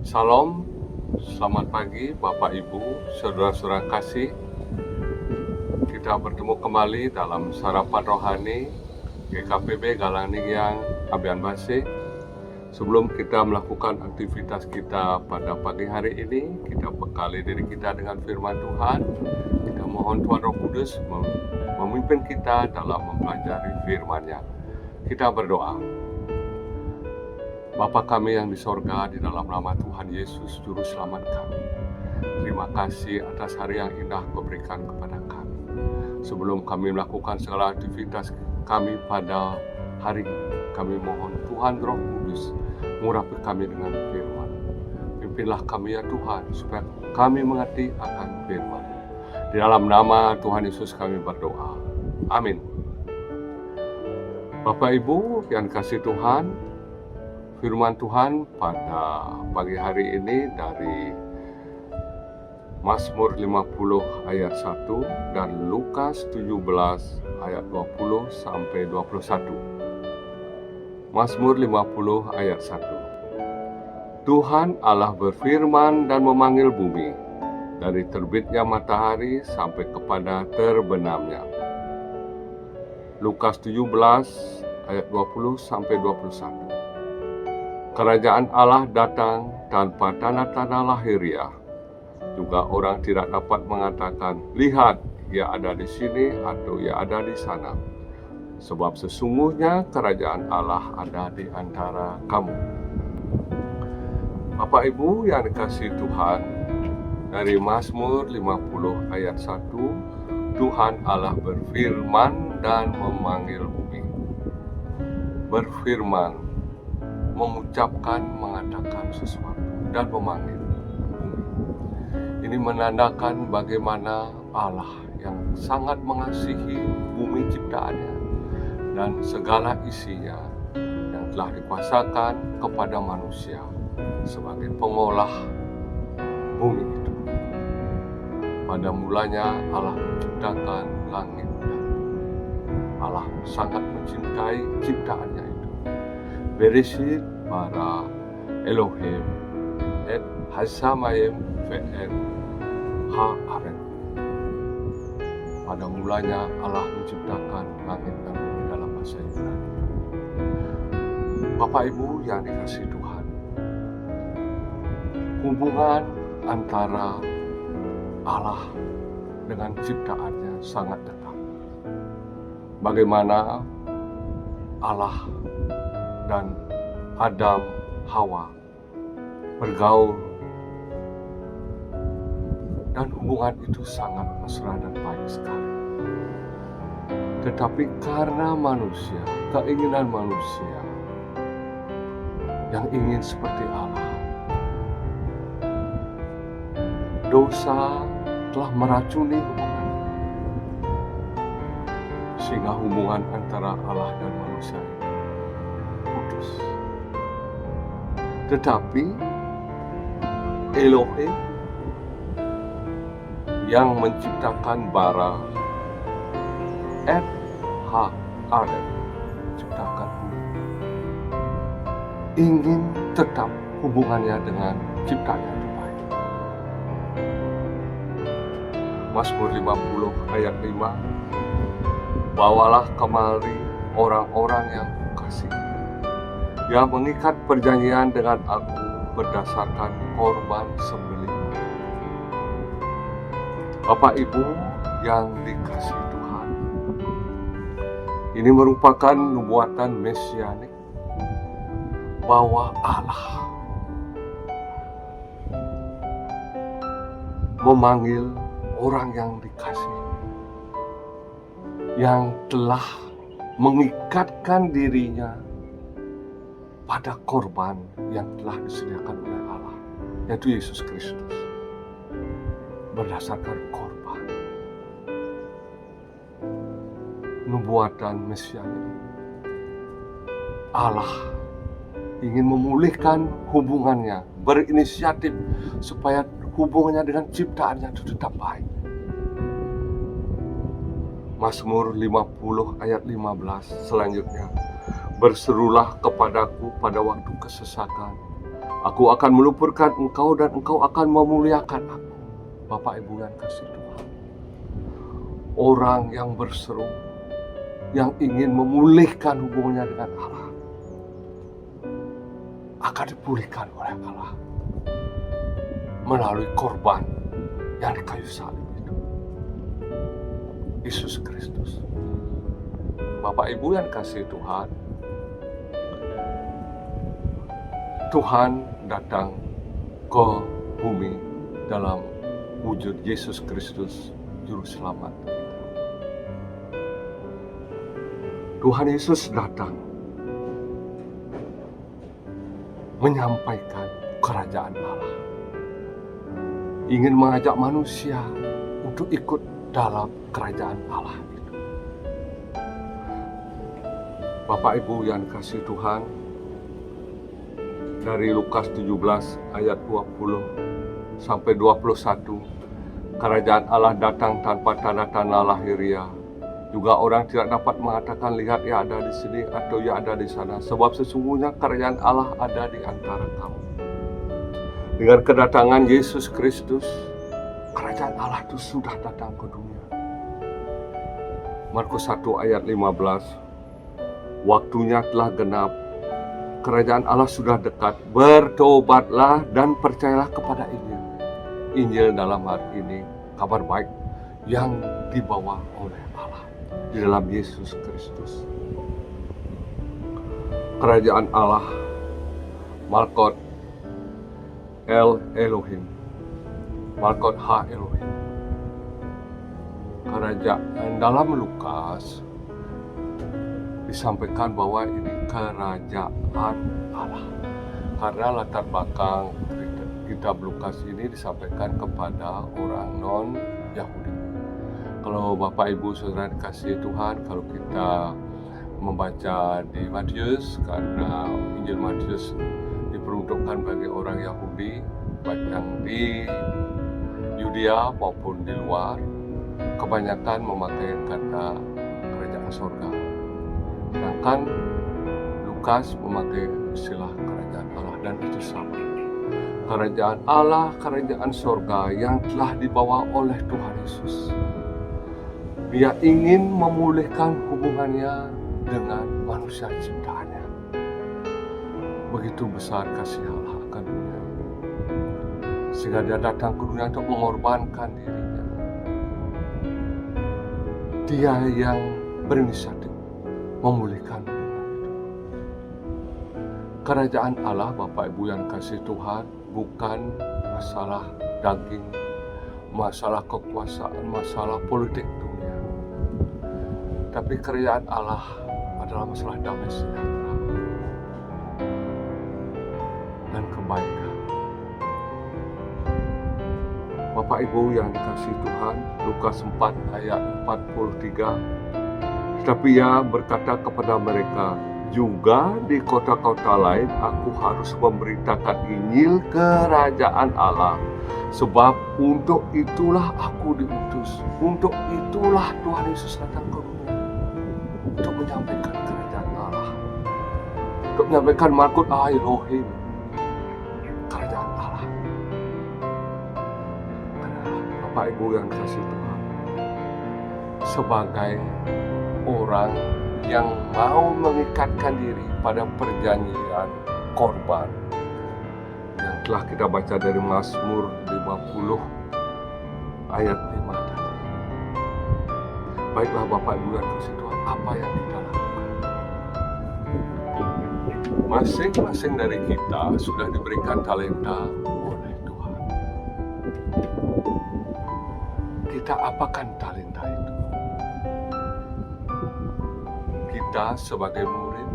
Salam, selamat pagi Bapak Ibu, saudara-saudara kasih. Kita bertemu kembali dalam Sarapan Rohani GKPB Galaninggyang Abian Basih. Sebelum kita melakukan aktivitas kita pada pagi hari ini, kita bekali diri kita dengan firman Tuhan. Kita mohon Tuhan Roh Kudus memimpin kita dalam mempelajari firman-Nya. Kita berdoa. Bapa kami yang di sorga, di dalam nama Tuhan Yesus, Juru Selamat kami. Terima kasih atas hari yang indah Kau berikan kepada kami. Sebelum kami melakukan segala aktivitas kami pada hari ini, kami mohon Tuhan Roh Kudus mengurapi kami dengan firman. Pimpinlah kami ya Tuhan, supaya kami mengerti akan firman. Di dalam nama Tuhan Yesus kami berdoa. Amin. Bapak Ibu yang kasih Tuhan, firman Tuhan pada pagi hari ini dari Mazmur 50 ayat 1 dan Lukas 17 ayat 20 sampai 21. Mazmur 50 ayat 1. Tuhan Allah berfirman dan memanggil bumi, dari terbitnya matahari sampai kepada terbenamnya. Lukas 17 ayat 20 sampai 21. Kerajaan Allah datang tanpa tanda-tanda lahiriah. Juga orang tidak dapat mengatakan, lihat, ia ada di sini atau ia ada di sana. Sebab sesungguhnya kerajaan Allah ada di antara kamu. Bapak Ibu yang dikasihi Tuhan, dari Mazmur 50 ayat 1, Tuhan Allah berfirman dan memanggil bumi. Berfirman, mengucapkan, mengatakan sesuatu, dan memanggil bumi. Ini menandakan bagaimana Allah yang sangat mengasihi bumi ciptaannya dan segala isinya yang telah dikuasakan kepada manusia sebagai pengolah bumi itu. Pada mulanya Allah menciptakan langit dan bumi. Allah sangat mencintai ciptaannya itu. Bereshit bara Elohim et hasamayim ve'et ha'aret. Pada mulanya Allah menciptakan langit dan bumi dalam bahasa Ibrani. Bapak Ibu yang dikasihi Tuhan, hubungan antara Allah dengan ciptaannya sangat dekat. Bagaimana Allah dan Adam, Hawa bergaul, dan hubungan itu sangat mesra dan baik sekali. Tetapi karena manusia, keinginan manusia yang ingin seperti Allah, dosa telah meracuni hubungan ini, sehingga hubungan antara Allah dan manusia itu putus. Tetapi Elohim yang menciptakan bara et ha'aret, menciptakan bumi, ingin tetap hubungannya dengan ciptaannya itu baik. Mazmur 50 ayat 5, bawalah kemari orang-orang yang kukasihi, yang mengikat perjanjian dengan aku berdasarkan korban sembelihan. Bapak Ibu yang dikasihi Tuhan, ini merupakan nubuatan mesianik bahwa Allah memanggil orang yang dikasihi, yang telah mengikatkan dirinya pada korban yang telah disediakan oleh Allah, yaitu Yesus Kristus. Berdasarkan korban, nubuatan mesianik, Allah ingin memulihkan hubungannya, berinisiatif supaya hubungannya dengan ciptaannya itu tetap baik. Mazmur 50 ayat 15 selanjutnya. Berserulah kepadaku pada waktu kesesakan. Aku akan melupurkan engkau dan engkau akan memuliakan aku. Bapak Ibu yang kasih Tuhan. Orang yang berseru, yang ingin memulihkan hubungannya dengan Allah, akan dipulihkan oleh Allah melalui korban yang di kayu salib itu, Yesus Kristus. Bapak Ibu yang kasih Tuhan, Tuhan datang ke bumi dalam wujud Yesus Kristus, Juru Selamat kita. Tuhan Yesus datang menyampaikan kerajaan Allah, ingin mengajak manusia untuk ikut dalam kerajaan Allah itu. Bapak Ibu yang kasih Tuhan, dari Lukas 17 ayat 20 sampai 21, kerajaan Allah datang tanpa tanda-tanda lahiriah. Juga orang tidak dapat mengatakan, lihat ia ada di sini atau ia ada di sana, sebab sesungguhnya kerajaan Allah ada di antara kamu. Dengan kedatangan Yesus Kristus, kerajaan Allah itu sudah datang ke dunia. Markus 1 ayat 15, waktunya telah genap, kerajaan Allah sudah dekat, bertobatlah dan percayalah kepada Injil. Injil dalam hari ini kabar baik yang dibawa oleh Allah di dalam Yesus Kristus. Kerajaan Allah, Malkot El Elohim, Malkot Ha Elohim. Kerajaan dalam Lukas disampaikan bahwa ini kerajaan Allah, karena latar belakang kitab Lukas ini disampaikan kepada orang non-Yahudi. Kalau Bapak Ibu Saudara dikasihi Tuhan, kalau kita membaca di Matius, karena Injil Matius diperuntukkan bagi orang Yahudi, baik yang di Yudea maupun di luar, kebanyakan memakai kata kerajaan surga. Sedangkan Lukas memakai istilah kerajaan Allah, dan itu sama. Kerajaan Allah, kerajaan surga yang telah dibawa oleh Tuhan Yesus. Dia ingin memulihkan hubungannya dengan manusia ciptaannya. Begitu besar kasih Allah akan dunia, sehingga dia datang ke dunia untuk mengorbankan dirinya. Dia yang berinisiatif memulihkan hubungan itu. Kerajaan Allah, Bapak Ibu yang kasih Tuhan, bukan masalah daging, masalah kekuasaan, masalah politik dunia. Tapi kerajaan Allah adalah masalah damai sejahtera dan kebaikan. Bapak Ibu yang dikasihi Tuhan, Lukas 4 ayat 43, tetapi ia berkata kepada mereka, juga di kota-kota lain aku harus memberitakan Injil kerajaan Allah, sebab untuk itulah aku diutus, untuk itulah Tuhan Yesus datang ke dunia, untuk menyampaikan kerajaan Allah, untuk menyampaikan Malkut Elohim, kerajaan Allah. Bapak Ibu yang kasih Tuhan, sebagai orang yang mau mengikatkan diri pada perjanjian korban yang telah kita baca dari Mazmur 50 ayat 5 tadi. Baiklah Bapak Ibu yang kasih Tuhan, apa yang kita lakukan? Masing-masing dari kita sudah diberikan talenta oleh Tuhan. Kita apakan talenta itu? Kita sebagai murid,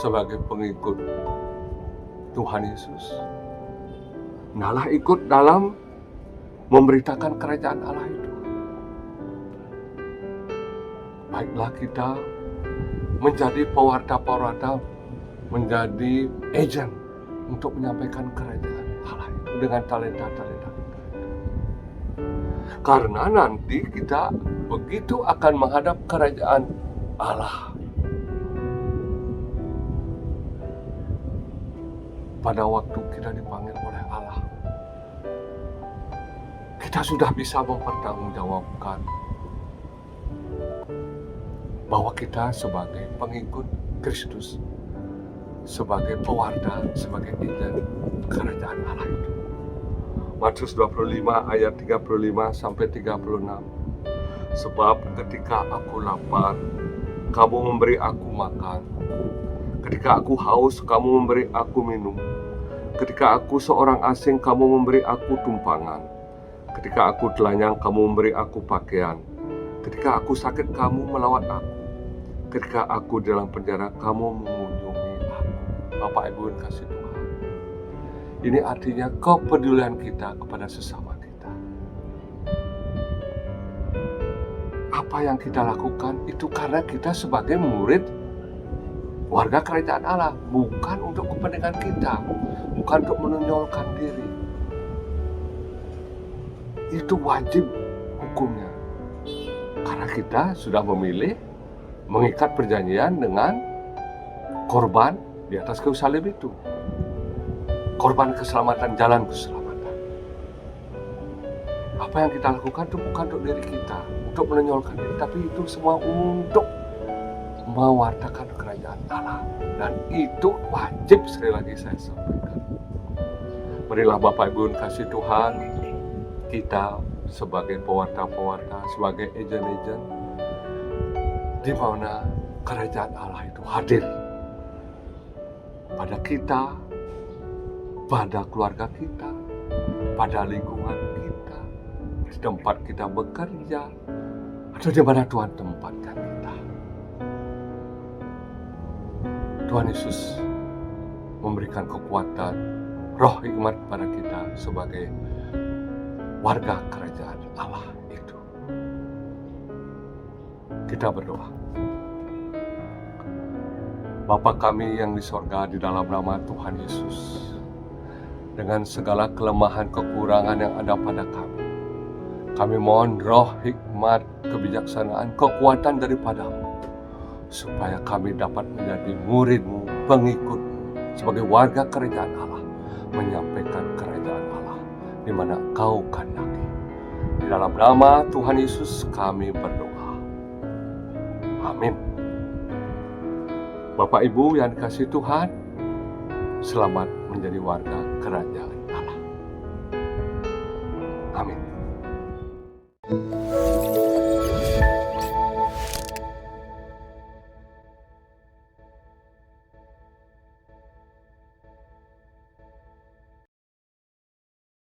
sebagai pengikut Tuhan Yesus, nalah ikut dalam memberitakan kerajaan Allah itu. Baiklah kita menjadi pewarta-pewarta, menjadi agent untuk menyampaikan kerajaan Allah itu dengan talenta-talenta kita itu. Karena nanti kita begitu akan menghadap kerajaan Allah. Pada waktu kita dipanggil oleh Allah, kita sudah bisa mempertanggungjawabkan bahwa kita sebagai pengikut Kristus, sebagai pewarta, sebagai agen kerajaan Allah itu. Matius 25 ayat 35 sampai 36. Sebab ketika aku lapar, kamu memberi aku makan. Ketika aku haus, kamu memberi aku minum. Ketika aku seorang asing, kamu memberi aku tumpangan. Ketika aku telanjang, kamu memberi aku pakaian. Ketika aku sakit, kamu melawat aku. Ketika aku dalam penjara, kamu mengunjungi aku. Bapak Ibu yang kasih Tuhan, ini artinya kepedulian kita kepada sesama kita. Apa yang kita lakukan itu karena kita sebagai murid warga kerajaan Allah, bukan untuk kepentingan kita, bukan untuk menonjolkan diri. Itu wajib hukumnya, karena kita sudah memilih mengikat perjanjian dengan korban di atas kayu salib itu. Korban keselamatan, jalan keselamatan. Apa yang kita lakukan itu bukan untuk diri kita, untuk menonjolkan diri, tapi itu semua untuk mewartakan kerajaan Allah. Dan itu wajib, sekali lagi saya sampaikan. Marilah Bapak Ibu kasih Tuhan, kita sebagai pewarta-pewarta, sebagai agen-agen, di mana kerajaan Allah itu hadir pada kita, pada keluarga kita, pada lingkungan kita, di tempat kita bekerja, atau di mana Tuhan tempatkan kita. Tuhan Yesus memberikan kekuatan, roh hikmat pada kita sebagai warga kerajaan Allah itu. Kita berdoa. Bapa kami yang di sorga, di dalam nama Tuhan Yesus, dengan segala kelemahan kekurangan yang ada pada kami mohon roh hikmat, kebijaksanaan, kekuatan daripada-Mu, supaya kami dapat menjadi murid-Mu, pengikut-Mu, sebagai warga kerajaan Allah, menyampaikan kerajaan Allah di mana Engkau kehendaki. Di dalam nama Tuhan Yesus kami berdoa. Amin. Bapak Ibu yang dikasihi Tuhan, selamat menjadi warga kerajaan